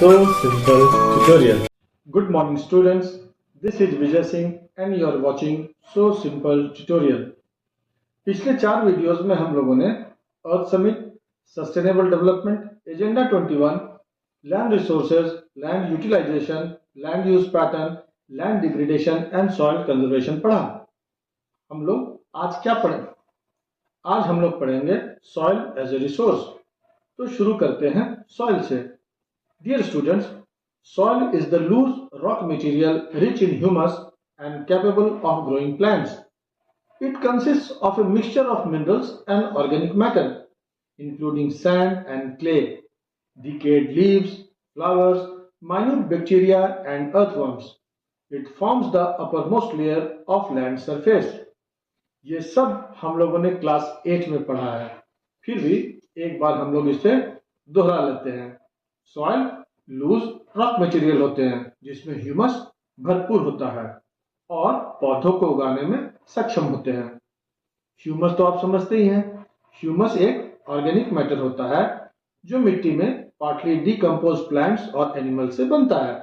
So Simple Tutorial. Good morning students, this is Vijay Singh and you are watching So Simple Tutorial. पिछले 4 videos में हम लोगों ने Earth Summit, sustainable development, Agenda 21, land resources, land utilization, land use pattern, land degradation and soil conservation पढ़ा। हम लोग आज क्या पढ़ें? आज हम लोग पढ़ेंगे सॉइल एज ए रिसोर्स। तो शुरू करते हैं सॉइल से। Dear students, soil is the loose rock material rich in humus and capable of growing plants. It consists of a mixture of minerals and organic matter, including sand and clay, decayed leaves, flowers, minute bacteria and earthworms. It forms the uppermost layer of land surface. ये सब हम लोगों ने class 8 में पढ़ा है, फिर भी एक बार हम लोग इसे दोहरा लेते हैं। सॉइल लूज रॉक मटेरियल होते हैं जिसमें ह्यूमस भरपूर होता है और पौधों को उगाने में सक्षम होते हैं। ह्यूमस तो आप समझते ही हैं। ह्यूमस एक ऑर्गेनिक मैटर होता है जो मिट्टी में पार्टली डिकम्पोज प्लांट्स और एनिमल से बनता है।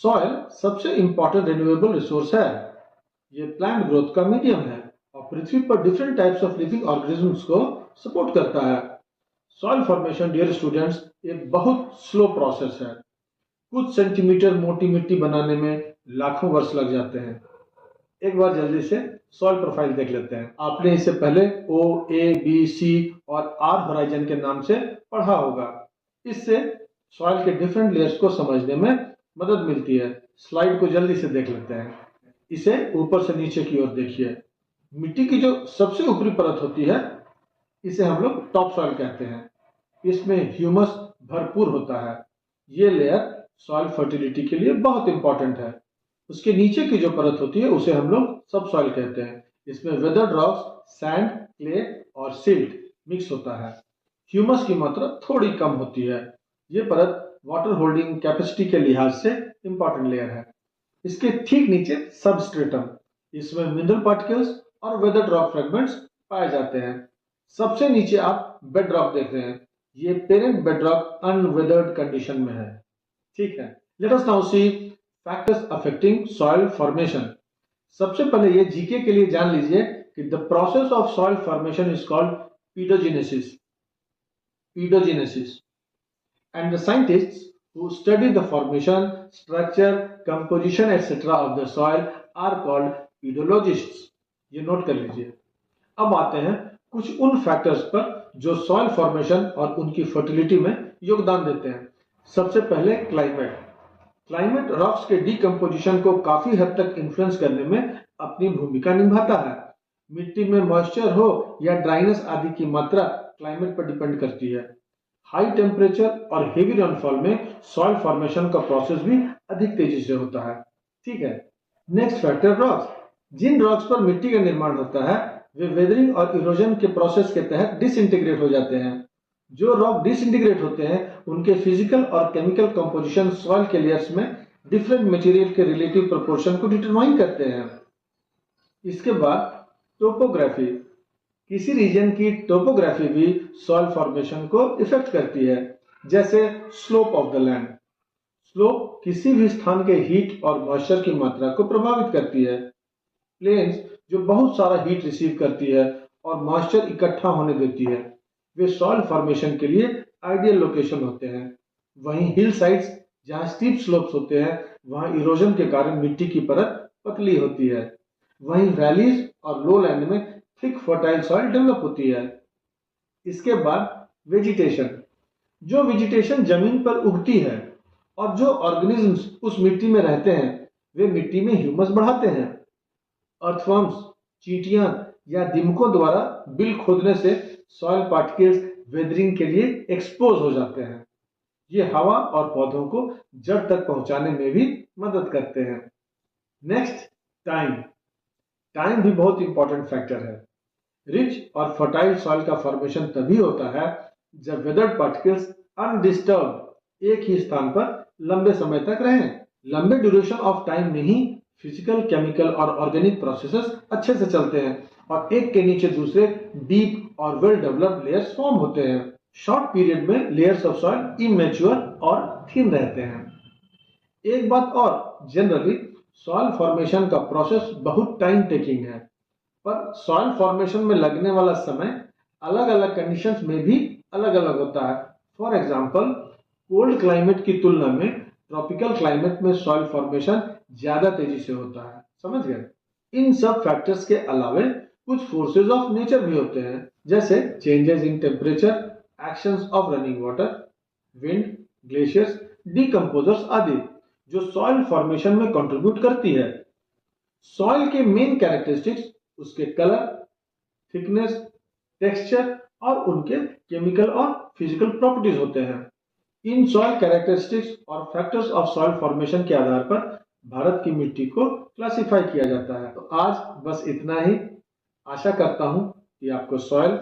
सॉइल सबसे इंपॉर्टेंट रिन्यूएबल रिसोर्स है। ये प्लांट ग्रोथ का मीडियम है और पृथ्वी पर different types of living organisms को सपोर्ट करता है। सॉइल फॉर्मेशन डियर स्टूडेंट्स एक बहुत स्लो प्रोसेस है। कुछ सेंटीमीटर मोटी मिट्टी बनाने में लाखों वर्ष लग जाते हैं। एक बार जल्दी से सॉइल प्रोफाइल देख लेते हैं। आपने इसे पहले ओ, ए, बी, सी और आर होराइजन के नाम से पढ़ा होगा। इससे सॉइल के डिफरेंट लेयर्स को समझने में मदद मिलती है। स्लाइड को जल्दी से देख लेते हैं। इसे ऊपर से नीचे की ओर देखिए। मिट्टी की जो सबसे ऊपरी परत होती है इसे हम लोग टॉप सॉइल कहते हैं। इसमें ह्यूमस भरपूर होता है। ये लेयर सॉइल फर्टिलिटी के लिए बहुत इंपॉर्टेंट है। उसके नीचे की जो परत होती है उसे हम लोग सब सॉइल कहते हैं। इसमें वेदर्ड रॉक्स, सैंड, क्ले और सिल्ट मिक्स होता है। ह्यूमस की मात्रा थोड़ी कम होती है। ये परत वाटर होल्डिंग कैपेसिटी के लिहाज से इंपॉर्टेंट लेयर है। इसके ठीक नीचे सबस्ट्रेटम, इसमें मिनरल पार्टिकल्स और वेदर्ड रॉक फ्रेगमेंट्स पाए जाते हैं। सबसे नीचे आप बेड रॉक देख रहे हैं। ये parent bed rock unweathered condition में है। ठीक है, let us now see factors affecting soil formation. सबसे पहले ये जीके के लिए जान लीजिए कि the process of soil formation is called paedogenesis and the scientists who study the formation, structure, composition etc. of the soil are called pedologists. ये note कर लीजिए। अब आते हैं कुछ उन फैक्टर्स पर जो सॉइल फॉर्मेशन और उनकी फर्टिलिटी में योगदान देते हैं। सबसे पहले क्लाइमेट रॉक्स के डिकम्पोजिशन को काफी हद तक इन्फ्लुएंस करने में अपनी भूमिका निभाता है। मिट्टी में मॉइस्चर हो या ड्राइनेस आदि की मात्रा क्लाइमेट पर डिपेंड करती है। हाई टेम्परेचर और हेवी रेनफॉल में सॉइल फॉर्मेशन का प्रोसेस भी अधिक तेजी से होता है। ठीक है, नेक्स्ट फैक्टर रॉक्स। जिन रॉक्स पर मिट्टी का निर्माण होता है वे वेदरिंग और इरोजन के प्रोसेस के तहत डिसइंटीग्रेट हो जाते हैं। जो रॉक डिसइंटीग्रेट होते हैं उनके फिजिकल और केमिकल कंपोजिशन सॉइल के लेयर्स में डिफरेंट मटेरियल के रिलेटिव प्रोपोर्शन को डिटरमाइन करते हैं। इसके बाद टोपोग्राफी। किसी रीजन की टोपोग्राफी भी सॉइल फॉर्मेशन को इफेक्ट करती है, जैसे slope of the land. Slope किसी भी स्थान के हीट और मॉइस्चर की मात्रा को प्रभावित करती है। प्लेन्स जो बहुत सारा हीट रिसीव करती है और मॉइस्चर इकट्ठा होने देती है, वे सॉइल फॉर्मेशन के लिए आइडियल लोकेशन होते हैं। वहीं हिल साइड्स जहां स्टीप स्लोप्स होते हैं वहां इरोजन के कारण मिट्टी की परत पतली होती है। वहीं वैलीज और लो लैंड में थिक फर्टाइल सॉइल डेवलप होती है। इसके बाद वेजिटेशन। जो वेजिटेशन जमीन पर उगती है और जो ऑर्गेनिजम्स उस मिट्टी में रहते हैं वे मिट्टी में ह्यूमस बढ़ाते हैं। अर्थवर्म्स, चींटियां या दीमकों द्वारा बिल खोदने से सॉइल पार्टिकल्स वेदरिंग के लिए एक्सपोज हो जाते हैं। ये हवा और पौधों को जड़ तक पहुंचाने में भी मदद करते हैं। नेक्स्ट, टाइम भी बहुत इंपॉर्टेंट फैक्टर है। रिच और फर्टाइल सॉइल का फॉर्मेशन तभी होता है जब वेदर्ड पार्टिकल्स अनडिस्टर्ब एक ही स्थान पर लंबे समय तक रहें। लंबे ड्यूरेशन ऑफ टाइम में ही फिजिकल, केमिकल और ऑर्गेनिक प्रोसेसेस अच्छे से चलते हैं और एक के नीचे दूसरे डीप और वेल डेवलप्ड लेयर्स फॉर्म होते हैं। शॉर्ट पीरियड में लेयर्स ऑफ सॉइल इमेच्योर और थिन रहते हैं। एक बात और, जनरली सॉइल फॉर्मेशन का प्रोसेस बहुत टाइम टेकिंग है, पर सॉइल फॉर्मेशन में लगने वाला समय अलग अलग कंडीशंस में भी अलग अलग होता है। फॉर एग्जांपल, कोल्ड क्लाइमेट की तुलना में ट्रॉपिकल क्लाइमेट में सॉइल फॉर्मेशन ज्यादा तेजी से होता है। समझ गए? इन सब फैक्टर्स के अलावे कुछ फोर्सेस ऑफ नेचर भी होते हैं, जैसे changes in temperature, actions of running water, wind, glaciers, decomposers आदि, जो सॉइल फॉर्मेशन में कंट्रीब्यूट करती है। सॉइल के मेन कैरेक्टरिस्टिक्स उसके कलर, थिकनेस, टेक्सचर और उनके केमिकल और फिजिकल प्रॉपर्टीज होते हैं। इन सॉइल कैरेक्टरिस्टिक्स और फैक्टर्स ऑफ सॉइल फॉर्मेशन के आधार पर भारत की मिट्टी को क्लासिफाई किया जाता है। तो आज बस इतना ही। आशा करता हूं कि आपको सॉइल,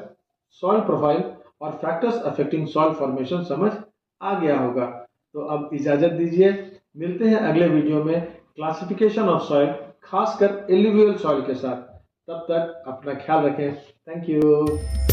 सॉइल प्रोफाइल और फैक्टर्स अफेक्टिंग सॉइल फॉर्मेशन समझ आ गया होगा। तो अब इजाजत दीजिए, मिलते हैं अगले वीडियो में क्लासिफिकेशन ऑफ सॉइल, खासकर एलुवियल सॉइल के साथ। तब तक अपना ख्याल रखें। Thank you.